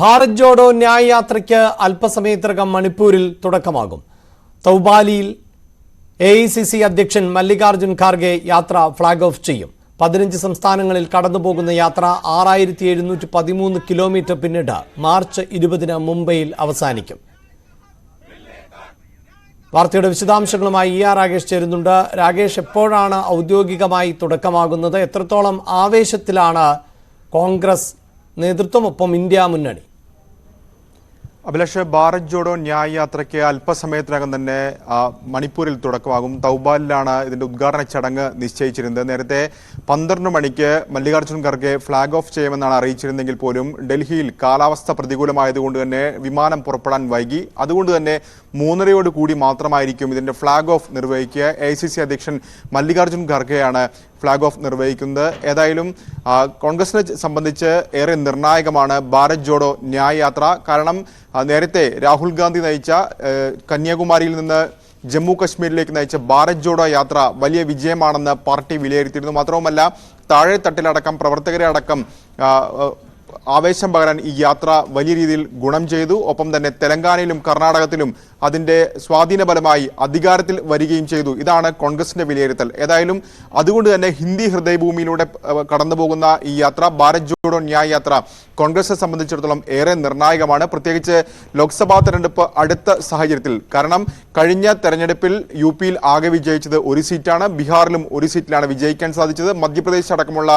ഭാരത് ജോഡോ ന്യായ് യാത്രയ്ക്ക് അല്പസമയത്തിനകം മണിപ്പൂരിൽ തുടക്കമാകും. തൗബാലിയിൽ AICC അധ്യക്ഷൻ മല്ലികാർജുൻ ഖാർഗെ യാത്ര ഫ്ളാഗ് ഓഫ് ചെയ്യും. 15 സംസ്ഥാനങ്ങളിൽ കടന്നുപോകുന്ന യാത്ര 6713 കിലോമീറ്റർ പിന്നിട്ട് മാർച്ച് 20-ന് മുംബൈയിൽ അവസാനിക്കും. വാർത്തയുടെ വിശദാംശങ്ങളുമായി രാകേഷ് ചേരുന്നുണ്ട്. രാകേഷ്, എപ്പോഴാണ് ഔദ്യോഗികമായി തുടക്കമാകുന്നത്? എത്രത്തോളം ആവേശത്തിലാണ് കോൺഗ്രസ് നേതൃത്വം, ഒപ്പം ഇന്ത്യ മുന്നണി? അഭിലാഷ്, ഭാരത് ജോഡോ ന്യായ് യാത്രയ്ക്ക് അല്പസമയത്തിനകം തന്നെ മണിപ്പൂരിൽ തുടക്കമാകും. തൗബാലിലാണ് ഇതിന്റെ ഉദ്ഘാടന ചടങ്ങ് നിശ്ചയിച്ചിരുന്നത്. നേരത്തെ 12 മണിക്ക് മല്ലികാർജുൻ ഖർഗെ ഫ്ളാഗ് ഓഫ് ചെയ്യുമെന്നാണ് അറിയിച്ചിരുന്നെങ്കിൽ പോലും ഡൽഹിയിൽ കാലാവസ്ഥ പ്രതികൂലമായതുകൊണ്ട് തന്നെ വിമാനം പുറപ്പെടാൻ വൈകി. അതുകൊണ്ട് തന്നെ 3:30 കൂടി മാത്രമായിരിക്കും ഇതിന്റെ ഫ്ളാഗ് ഓഫ് നിർവഹിക്കുക. AICC അധ്യക്ഷൻ മല്ലികാർജുൻ ഖർഗെയാണ് ഫ്ളാഗ് ഓഫ് നിർവഹിക്കുന്നത്. ഏതായാലും കോൺഗ്രസിനെ സംബന്ധിച്ച് ഏറെ നിർണായകമാണ് ഭാരത് ജോഡോ ന്യായ് യാത്ര. കാരണം നേരത്തെ രാഹുൽ ഗാന്ധി നയിച്ച കന്യാകുമാരിയിൽ നിന്ന് ജമ്മു കശ്മീരിലേക്ക് നയിച്ച ഭാരത് ജോഡോ യാത്ര വലിയ വിജയമാണെന്ന് പാർട്ടി വിലയിരുത്തിയിരുന്നു. മാത്രവുമല്ല, താഴെത്തട്ടിലടക്കം പ്രവർത്തകരെ അടക്കം ആവേശം പകരാൻ ഈ യാത്ര വലിയ രീതിയിൽ ഗുണം ചെയ്തു. ഒപ്പം തന്നെ തെലങ്കാനയിലും കർണാടകത്തിലും അതിന്റെ സ്വാധീനഫലമായി അധികാരത്തിൽ വരികയും ചെയ്തു. ഇതാണ് കോൺഗ്രസിന്റെ വിലയിരുത്തൽ. ഏതായാലും അതുകൊണ്ട് തന്നെ ഹിന്ദി ഹൃദയഭൂമിയിലൂടെ കടന്നുപോകുന്ന ഈ യാത്ര, ഭാരത് ജോഡോ ന്യായ് യാത്ര, കോൺഗ്രസിനെ സംബന്ധിച്ചിടത്തോളം ഏറെ നിർണായകമാണ്. പ്രത്യേകിച്ച് ലോക്സഭാ തെരഞ്ഞെടുപ്പ് അടുത്ത സാഹചര്യത്തിൽ. കാരണം കഴിഞ്ഞ തെരഞ്ഞെടുപ്പിൽ UP-യിൽ ആകെ വിജയിച്ചത് 1 സീറ്റാണ്. ബീഹാറിലും 1 സീറ്റിലാണ് വിജയിക്കാൻ സാധിച്ചത്. മധ്യപ്രദേശ് അടക്കമുള്ള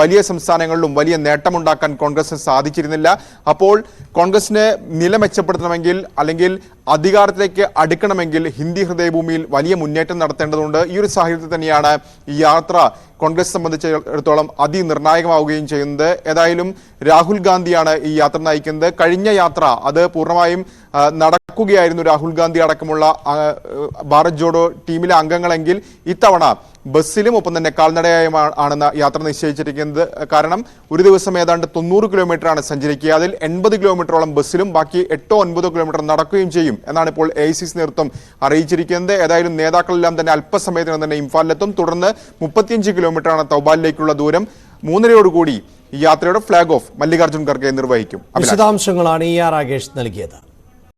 വലിയ സംസ്ഥാനങ്ങളിലും വലിയ നേട്ടമുണ്ടാക്കാൻ കോൺഗ്രസിന് സാധിച്ചിരുന്നില്ല. അപ്പോൾ കോൺഗ്രസിനെ നില മെച്ചപ്പെടുത്തണമെങ്കിൽ, അല്ലെങ്കിൽ അധികാരത്തിലേക്ക് അടുക്കണമെങ്കിൽ ഹിന്ദി ഹൃദയഭൂമിയിൽ വലിയ മുന്നേറ്റം നടത്തേണ്ടതുണ്ട്. ഈ ഒരു സാഹചര്യത്തിൽ തന്നെയാണ് ഈ യാത്ര കോൺഗ്രസ് സംബന്ധിച്ചിടത്തോളം അതിനിർണായകമാവുകയും ചെയ്യുന്നത്. ഏതായാലും രാഹുൽ ഗാന്ധിയാണ് ഈ യാത്ര നയിക്കുന്നത്. കഴിഞ്ഞ യാത്ര അത് പൂർണ്ണമായും നടക്കുകയായിരുന്നു രാഹുൽ ഗാന്ധി അടക്കമുള്ള ഭാരത് ജോഡോ ടീമിലെ അംഗങ്ങളെങ്കിൽ, ഇത്തവണ ബസ്സിലും ഒപ്പം തന്നെ കാൽനടയായും ആണെന്ന് യാത്ര നിശ്ചയിച്ചിരിക്കുന്നത്. കാരണം ഒരു ദിവസം ഏതാണ്ട് 90 കിലോമീറ്ററാണ് സഞ്ചരിക്കുക. അതിൽ 80 കിലോമീറ്ററോളം ബസ്സിലും ബാക്കി 8-9 കിലോമീറ്റർ നടക്കുകയും ചെയ്യും എന്നാണ് ഇപ്പോൾ AICC നേതൃത്വം അറിയിച്ചിരിക്കുന്നത്. ഏതായാലും നേതാക്കളെല്ലാം തന്നെ അല്പസമയത്തിനും തന്നെ ഇംഫാലിലെത്തും. തുടർന്ന് 35 കിലോമീറ്ററാണ് തൗബാലിലേക്കുള്ള ദൂരം. 3:30 കൂടി ഈ യാത്രയുടെ ഫ്ളാഗ് ഓഫ് മല്ലികാർജുൻ ഖർഗെ നിർവഹിക്കും. വിശദാംശങ്ങളാണ് രാകേഷ് നൽകിയത്.